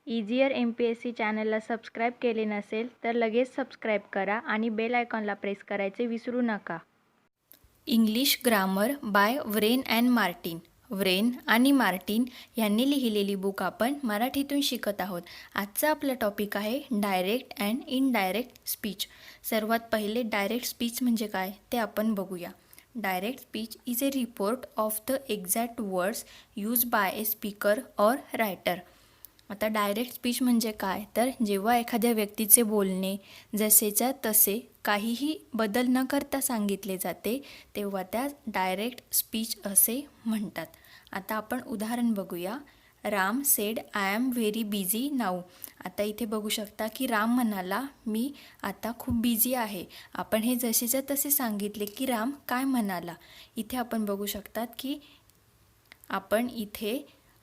Easier MPSC चॅनलला subscribe केले नसेल तर लगेच सबस्क्राईब करा आणि बेल आयकॉनला प्रेस करायचे विसरू नका. English grammar bye Wren and Martin. Wren आणि मार्टिन यांनी लिहिलेली बुक आपण मराठीतून शिकत आहोत. आजचा आपला टॉपिक आहे डायरेक्ट अँड इनडायरेक्ट स्पीच. सर्वात पहिले डायरेक्ट स्पीच म्हणजे काय ते आपण बघूया. Direct speech is a report of the exact words use by a speaker or writer. आता डायरेक्ट स्पीच म्हणजे काय तर जेव्हा एखाद्या व्यक्तीचे बोलणे जसेच्या तसे काहीही बदल न करता सांगितले जाते तेव्हा त्या डायरेक्ट स्पीच असे म्हणतात. आता आपण उदाहरण बघूया. Ram sed I am very busy now. आता इथे बघू शकता की राम म्हणाला मी आता खूप बिझी आहे. आपण हे जसेच्या तसे सांगितले की राम काय म्हणाला. इथे आपण बघू शकतात की आपण इथे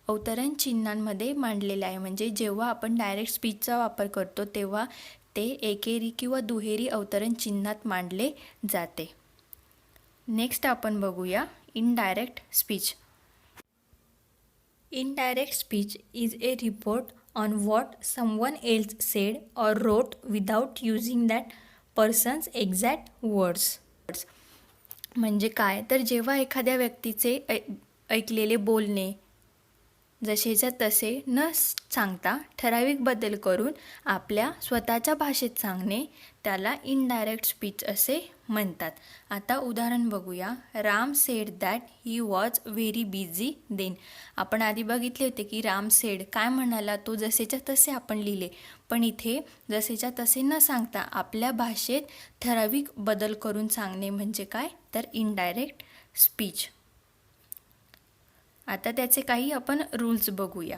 अवतरण चिन्हांमध्ये मांडलेले आहे. म्हणजे जेव्हा आपण डायरेक्ट स्पीचचा वापर करतो तेव्हा ते एकेरी किंवा दुहेरी अवतरण चिन्हात मांडले जाते. नेक्स्ट आपण बघूया indirect speech. Indirect speech is a report on what someone else said or wrote without using that person's exact words. म्हणजे काय तर जेव्हा एखाद्या व्यक्तीचे ऐकलेले बोलणे जसेच्या तसे न सांगता ठराविक बदल करून आपल्या स्वतःच्या भाषेत सांगणे त्याला इनडायरेक्ट स्पीच असे म्हणतात. आता उदाहरण बघूया. Ram said that he was very busy then. आपण आधी बघितले होते की राम सेड काय म्हणाला तो जसेच्या तसे आपण लिहिले, पण इथे जसेच्या तसे न सांगता आपल्या भाषेत ठराविक बदल करून सांगणे म्हणजे काय तर इनडायरेक्ट स्पीच. आता त्याचे काही आपण रूल्स बघूया.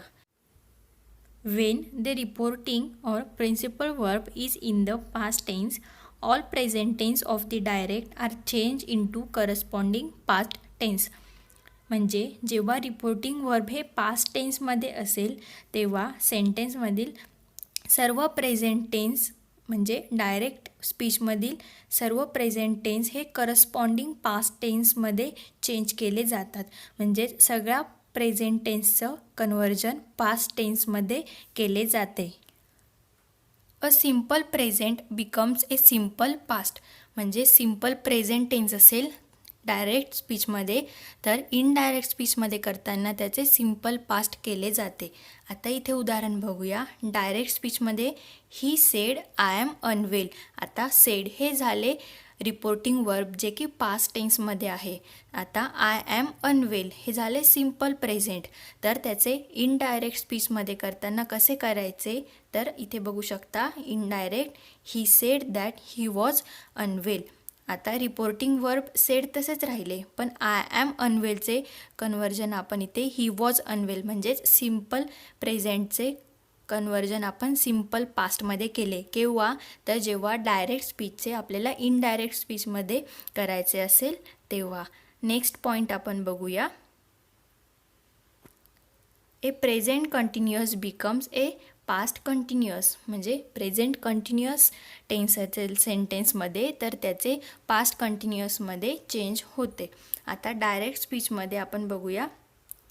When the reporting or principal verb is in the past tense, all present tense of the direct are changed into corresponding past tense. म्हणजे जेव्हा रिपोर्टिंग वर्ब हे पास्ट टेन्समध्ये असेल तेव्हा सेंटेन्समधील सर्व प्रेझेंट टेन्स म्हणजे डायरेक्ट स्पीचमधील सर्व प्रेझेंट टेन्स हे corresponding past टेन्समध्ये change केले जातात. म्हणजे सगळ्या प्रेझेंट टेन्सचं कन्व्हर्जन पास्ट टेन्समध्ये केले जाते. A simple present becomes a simple past. म्हणजे सिम्पल प्रेझेंट टेन्स असेल डायरेक्ट स्पीचमध्ये तर इनडायरेक्ट स्पीचमध्ये करताना त्याचे सिम्पल पास्ट केले जाते. आता इथे उदाहरण बघूया. डायरेक्ट स्पीचमध्ये he said I am unwell. आता सेड हे झाले रिपोर्टिंग वर्ब जे की पास्ट टेन्समध्ये आहे. आता आय एम अनवेल हे झाले सिम्पल प्रेझेंट. तर त्याचे इनडायरेक्ट स्पीचमध्ये करताना कसे करायचे तर इथे बघू शकता. Indirect he said that he was unwell. आता रिपोर्टिंग वर्ब सेड तसेच राहिले पण आय एम अनवेलचे कन्व्हर्जन आपण इथे ही वॉज अनवेल म्हणजेच सिम्पल प्रेझेंटचे कन्व्हर्जन आपण सिम्पल पास्टमध्ये केले. केव्हा तर जेव्हा डायरेक्ट स्पीचचे आपल्याला इनडायरेक्ट स्पीचमध्ये करायचे असेल तेव्हा. नेक्स्ट पॉईंट आपण बघूया. A present continuous becomes a past continuous. म्हणजे प्रेझेंट कंटिन्युअस टेन्स असेल सेंटेन्समध्ये तर त्याचे पास्ट कंटिन्युअसमध्ये चेंज होते. आता डायरेक्ट स्पीचमध्ये आपण बघूया.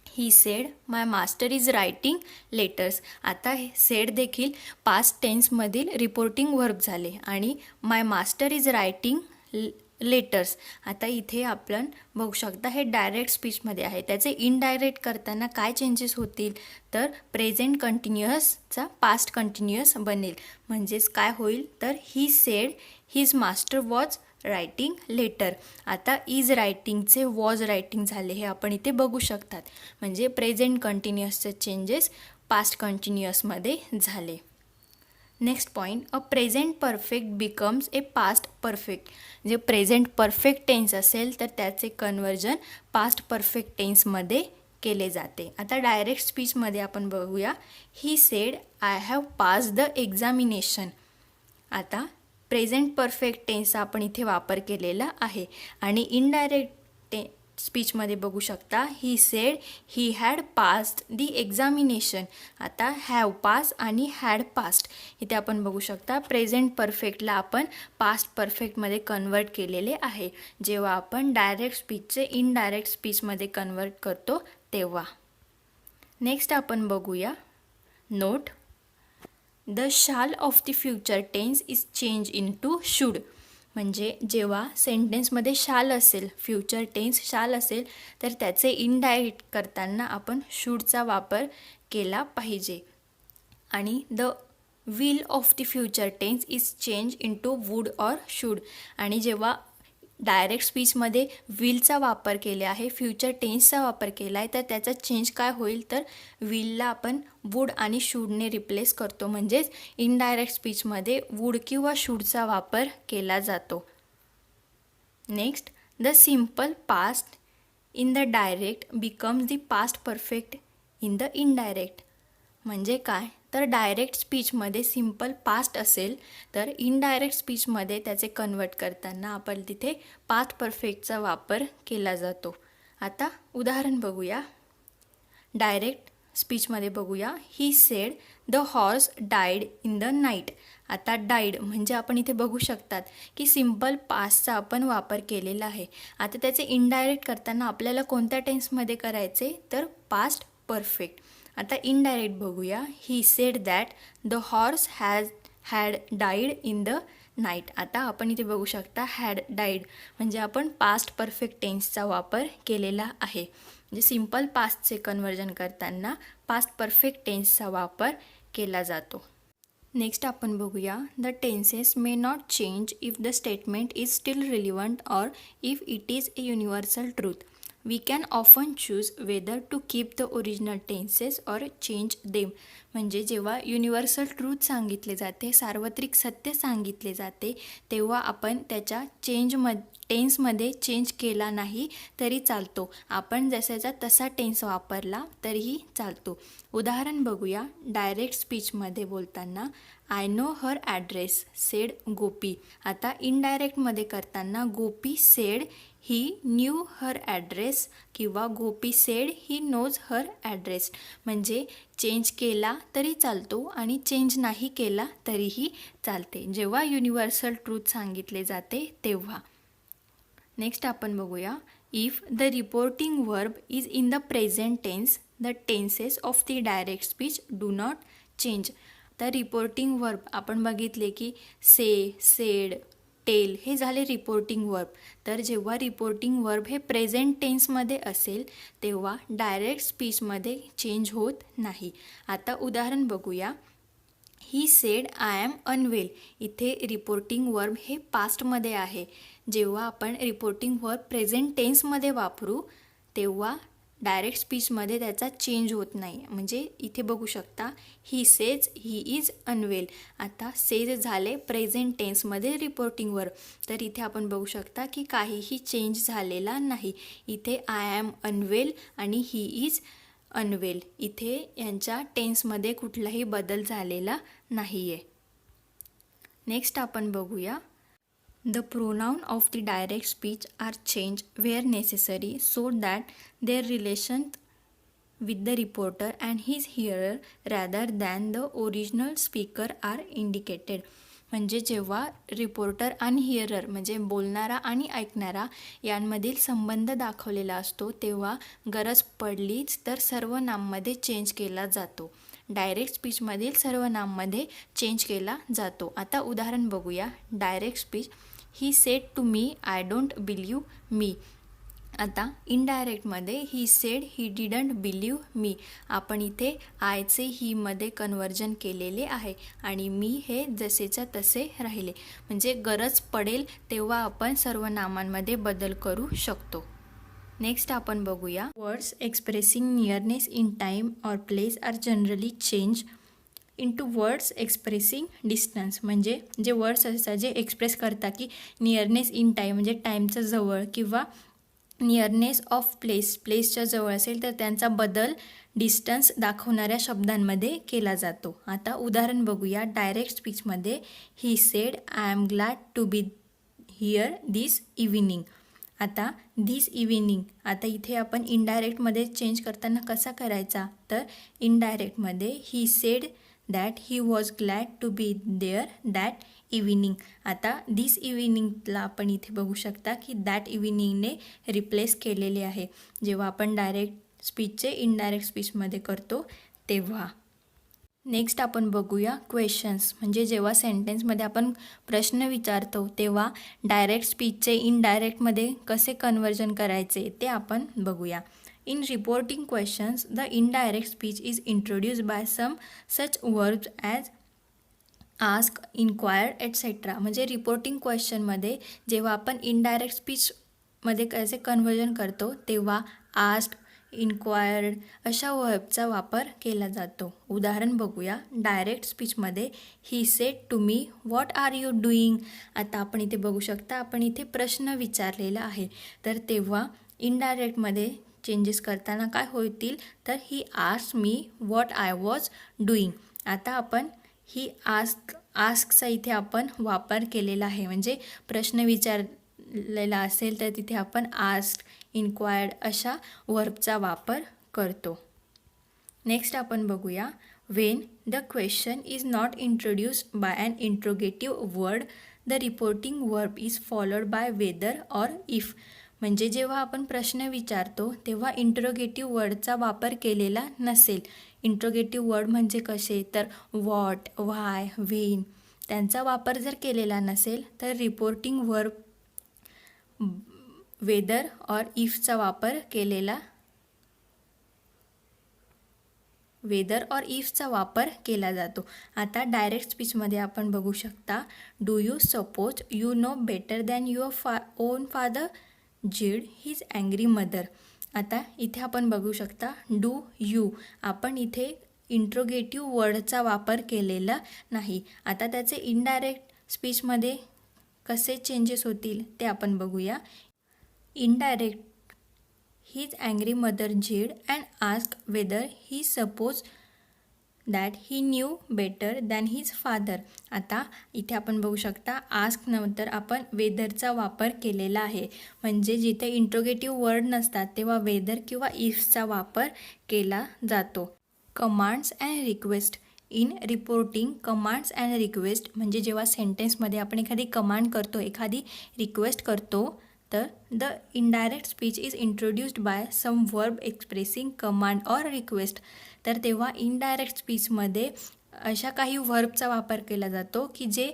He sed my master is writing letters. आता हे सेड देखील पास्ट टेन्समधील रिपोर्टिंग वर्ब झाले आणि माय मास्टर इज रायटिंग लेटर्स. आता इथे आपण बघू शकता हे डायरेक्ट स्पीचमध्ये आहे. त्याचे इनडायरेक्ट करताना काय चेंजेस होतील तर प्रेझेंट कंटिन्युअसचा पास्ट कंटिन्युअस बनेल. म्हणजेच काय होईल तर he said his master was writing letter. आता इज रायटिंगचे वॉज रायटिंग झाले हे आपण इथे बघू शकतात. म्हणजे प्रेझेंट कंटिन्युअसचे चेंजेस पास्ट कंटिन्युअसमध्ये झाले. Next point. A present perfect becomes a past perfect. जे प्रेझेंट परफेक्ट टेन्स असेल तर त्याचे कन्व्हर्जन पास्ट परफेक्ट टेन्समध्ये केले जाते. आता डायरेक्ट स्पीचमध्ये आपण बघूया. He said I have pass the examination. आता प्रेझेंट परफेक्ट टेन्सचा आपण इथे वापर केलेला आहे आणि इनडायरेक्ट स्पीचमध्ये बघू शकता. ही said he had passed the examination. आता हॅव पास आणि हॅड पास्ट इथे आपण बघू शकता प्रेझेंट परफेक्टला आपण पास्ट परफेक्टमध्ये कन्वर्ट केलेले आहे जेव्हा आपण डायरेक्ट स्पीचचे इनडायरेक्ट स्पीचमध्ये कन्वर्ट करतो तेव्हा. नेक्स्ट आपण बघूया. Note. The shall of the future tense is change into should. म्हणजे जेव्हा सेंटेन्समध्ये शाल असेल, फ्युचर टेन्स शाल असेल, तर त्याचे इनडायरेक्ट करताना आपण शूडचा वापर केला पाहिजे. आणि the will of the future tense is change into would or should. आणि जेव्हा डायरेक्ट स्पीचमध्ये विलचा वापर केला आहे, फ्युचर टेन्सचा वापर केला आहे, तर त्याचा चेंज काय होईल, तर विलला आपण वूड आणि शूडने रिप्लेस करतो. म्हणजेच इनडायरेक्ट स्पीचमध्ये वूड किंवा शूडचा वापर केला जातो. Next, the simple past in the direct becomes the past perfect in the indirect. म्हणजे काय, तर डायरेक्ट स्पीचमध्ये सिम्पल पास्ट असेल, तर इनडायरेक्ट स्पीचमध्ये त्याचे कन्वर्ट करताना आपण तिथे पास्ट परफेक्टचा वापर केला जातो. आता उदाहरण बघूया. डायरेक्ट स्पीचमध्ये बघूया. He sed the horse died in the night. आता डाईड म्हणजे आपण इथे बघू शकतात की सिम्पल पास्टचा आपण वापर केलेला आहे. आता त्याचे इनडायरेक्ट करताना आपल्याला कोणत्या टेन्समध्ये करायचे, तर पास्ट परफेक्ट. आता इनडायरेक्ट बघूया. He said that the horse had died in the night. आता आपण इथे बघू शकता हॅड डाईड म्हणजे आपण पास्ट परफेक्ट टेन्सचा वापर केलेला आहे. म्हणजे सिम्पल पास्टचे कन्वर्जन करताना पास्ट परफेक्ट टेन्सचा वापर केला जातो. नेक्स्ट आपण बघूया. The tenses may not change if the statement is steel relevant or if it is a universal truth. We can often choose whether to keep the original tenses or change them. म्हणजे जेव्हा universal truth सांगितले जाते, सार्वत्रिक सत्य सांगितले जाते, तेव्हा आपण त्याच्या टेन्समध्ये चेंज केला नाही तरी चालतो. आपण जसाचा तसा टेन्स वापरला तरीही चालतो. उदाहरण बघूया. डायरेक्ट स्पीचमध्ये बोलताना I know her address said Gopi. आता इनडायरेक्टमध्ये करताना Gopi said he knew her address किंवा Gopi said he knows her address. म्हणजे चेंज केला तरी चालतो आणि चेंज नाही केला तरीही चालते, जेव्हा युनिव्हर्सल ट्रूथ सांगितले जाते तेव्हा. नेक्स्ट आपण बघूया. If the reporting verb is in the present tense the tenses of the direct speech do not change. तर रिपोर्टिंग वर्ब आपण बघितले की से, सेड, टेल हे झाले रिपोर्टिंग वर्ब. तर जेव्हा रिपोर्टिंग वर्ब हे प्रेझेंट टेन्समध्ये असेल तेव्हा डायरेक्ट स्पीचमध्ये चेंज होत नाही. आता उदाहरण बघूया. He said I am unwell. इथे रिपोर्टिंग वर्ब हे पास्टमध्ये आहे. जेव्हा आपण रिपोर्टिंग वर्ब प्रेझेंट टेन्समध्ये वापरू तेव्हा डायरेक्ट स्पीचमध्ये त्याचा चेंज होत नाही. म्हणजे इथे बघू शकता he says he is unwell. आता सेज झाले प्रेझेंट टेन्समध्ये रिपोर्टिंग वर्ब, तर इथे आपण बघू शकता की काहीही चेंज झालेला नाही. इथे आय एम अनवेल आणि ही इज अनवेल, इथे यांच्या टेन्समध्ये कुठलाही बदल झालेला नाही आहे. नेक्स्ट आपण बघूया. The pronoun of the direct speech are changed where necessary so that their relation with the reporter and his hearer rather than the original speaker are indicated. म्हणजे जेव्हा रिपोर्टर आणि हिअरर म्हणजे बोलणारा आणि ऐकणारा यांमधील संबंध दाखवलेला असतो तेव्हा गरज पडलीच तर सर्वनाममध्ये चेंज केला जातो. डायरेक्ट स्पीचमधील सर्वनाममध्ये चेंज केला जातो. आता उदाहरण बघूया. Direct speech. He said to me I don't believe me. आता इनडायरेक्टमध्ये he said he didn't believe me. आपण इथे आयचे ही मध्ये कन्वर्जन केलेले आहे आणि मी हे जसेच्या तसे राहिले. म्हणजे गरज पडेल तेव्हा आपण सर्वनामांमध्ये बदल करू शकतो. नेक्स्ट आपण बघूया. Words expressing nearness in time or place are generally change into words expressing distance. म्हणजे जे वर्ड्स असतात जे एक्सप्रेस करतात की नियरनेस इन टाईम म्हणजे टाईमचं जवळ किंवा नियरनेस ऑफ प्लेसच्या जवळ असेल तर त्यांचा बदल डिस्टन्स दाखवणाऱ्या शब्दांमध्ये केला जातो. आता उदाहरण बघूया. डायरेक्ट स्पीचमध्ये he said I am glad to be here this evening. आता धिस इव्हिनिंग आता इथे आपण इनडायरेक्टमध्ये चेंज करताना कसा करायचा, तर इनडायरेक्टमध्ये he said that he was glad to be there that evening. आता धिस इव्हिनिंगला आपण इथे बघू शकता की दॅट इव्हिनिंगने रिप्लेस केलेले आहे जेव्हा आपण डायरेक्ट स्पीचचे इनडायरेक्ट स्पीचमध्ये करतो तेव्हा. नेक्स्ट आपण बघूया क्वेश्चन्स, म्हणजे जेव्हा सेंटेन्समध्ये आपण प्रश्न विचारतो तेव्हा डायरेक्ट स्पीचचे इनडायरेक्टमध्ये कसे कन्वर्जन करायचे ते आपण बघूया. In reporting questions the indirect speech is introduced by some such verbs as ask, inquired etcetera. म्हणजे रिपोर्टिंग क्वेश्चनमध्ये जेव्हा आपण इनडायरेक्ट स्पीचमध्ये कसे कन्वर्जन करतो तेव्हा आस्क, इन्क्वायर्ड अशा वर्बचा वापर केला जातो. उदाहरण बघूया. डायरेक्ट स्पीचमध्ये he said to me what are you doing. आता आपण इथे बघू शकता, आपण इथे प्रश्न विचारलेला आहे, तर तेव्हा इनडायरेक्टमध्ये चेंजेस करताना काय होतील, तर he asked me what I was doing. आता आपण ही आस्कचा इथे आपण वापर केलेला आहे, म्हणजे प्रश्न विचारलेला असेल तर तिथे आपण आस्क, इन्क्वायर्ड अशा वर्बचा वापर करतो. नेक्स्ट आपण बघूया. When the question is not introduced by an interrogative word the reporting verb is followed by whether or if. म्हणजे जेव्हा आपण प्रश्न विचारतो तेव्हा इंट्रोगेटिव्ह वर्डचा वापर केलेला नसेल. इंट्रोगेटिव्ह वर्ड म्हणजे कसे, तर व्हॉट, व्हाय, व्हेन त्यांचा वापर जर केलेला नसेल तर रिपोर्टिंग वर्ब वेदर ऑर इफचा वापर केला जातो. आता डायरेक्ट स्पीचमध्ये आपण बघू शकता. Do you suppose you know better than your on father geed his angry mother. आता इथे आपण बघू शकता डू यू, आपण इथे इंट्रोगेटिव्ह वर्डचा वापर केलेला नाही. आता त्याचे इनडायरेक्ट स्पीचमध्ये कसे चेंजेस होतील ते आपण बघूया. Indirect his angry mother geed and ask weather he suppose that he new better than his father. आता इथे आपण बघू शकता आस्क नंतर आपण वेदरचा वापर केलेला आहे, म्हणजे जिथे इंट्रोगेटिव्ह वर्ड नसतात तेव्हा वेदर किंवा इफचा वापर केला जातो. Commands and request. In reporting commands and request म्हणजे जेव्हा सेंटेन्समध्ये आपण एखादी कमांड करतो, एखादी रिक्वेस्ट करतो, तर the indirect speech is introduced by some verb expressing command or request. तर तेव्हा इनडायरेक्ट स्पीचमध्ये अशा काही वर्बचा वापर केला जातो की जे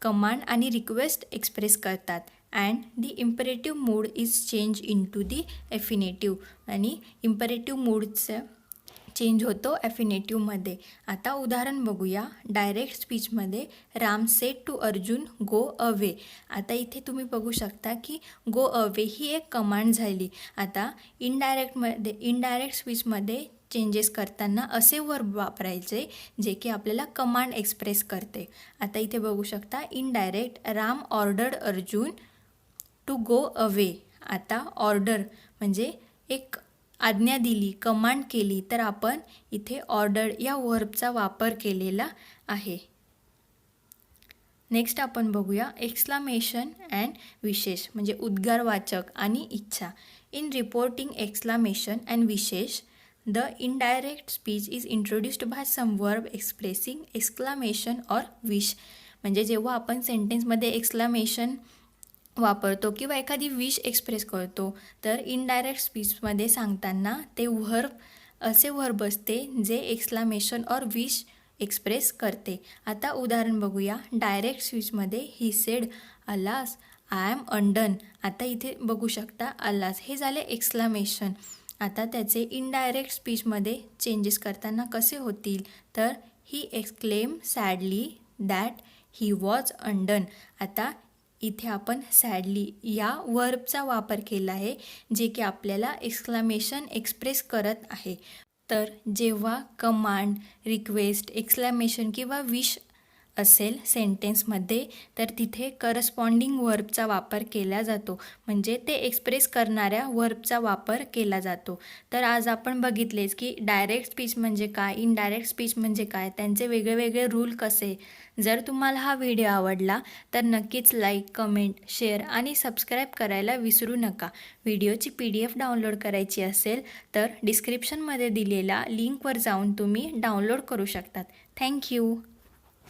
कमांड आणि रिक्वेस्ट एक्सप्रेस करतात. And the imperative mood is change into the affirmative, आणि इम्परेटिव्ह मूडचं चेंज होतो एफिनेटिव्हमध्ये. आता उदाहरण बघूया. डायरेक्ट स्पीचमध्ये Ram said to Arjun go away. आता इथे तुम्ही बघू शकता की गो अवे ही एक कमांड झाली. आता इनडायरेक्ट स्पीचमध्ये चेंजेस करताना असे वर्ब वापरायचे जे की आपल्याला कमांड एक्सप्रेस करते. आता इथे बघू शकता indirect Ram ordered Arjun to go away. आता ऑर्डर म्हणजे एक आज्ञा दिली, कमांड केली, तर आपण इथे ऑर्डर या वर्बचा वापर केलेला आहे. नेक्स्ट आपण बघूया एक्सक्लामेशन अँड विशेष म्हणजे उद्गारवाचक आणि इच्छा. In reporting exclamation and wishes the indirect speech is introduced by some verb expressing exclamation or wish. म्हणजे जेव्हा आपण सेंटेन्समध्ये एक्सक्लामेशन वापरतो किंवा एखादी विश एक्सप्रेस करतो, तर इनडायरेक्ट स्पीचमध्ये सांगताना ते असे वर्ब असते जे एक्सक्लामेशन ऑर विश एक्सप्रेस करते. आता उदाहरण बघूया. डायरेक्ट स्पीचमध्ये he said alas I am undone. आता इथे बघू शकता अलास हे झाले एक्सक्लामेशन. आता त्याचे इनडायरेक्ट स्पीचमध्ये चेंजेस करताना कसे होतील, तर he exclaimed sadly that he was undone. आता इथे आपण सॅडली या वर्बचा वापर केला आहे जे की आपल्याला एक्सक्लामेशन एक्सप्रेस करत आहे. तर जेव्हा कमांड, रिक्वेस्ट, एक्सक्लामेशन किंवा विश असेल सेंटेन्समध्ये, तर तिथे करस्पॉन्डिंग वर्बचा वापर केला जातो, म्हणजे ते एक्सप्रेस करणाऱ्या वर्बचा वापर केला जातो. तर आज आपण बघितलेच की डायरेक्ट स्पीच म्हणजे काय, इनडायरेक्ट स्पीच म्हणजे काय, त्यांचे वेगळे रूल कसे. जर तुम्हाला हा व्हिडिओ आवडला तर नक्कीच लाईक, कमेंट, शेअर आणि सबस्क्राईब करायला विसरू नका. व्हिडिओची PDF डाउनलोड करायची असेल तर डिस्क्रिप्शनमध्ये दिलेल्या लिंकवर जाऊन तुम्ही डाउनलोड करू शकतात. थँक्यू.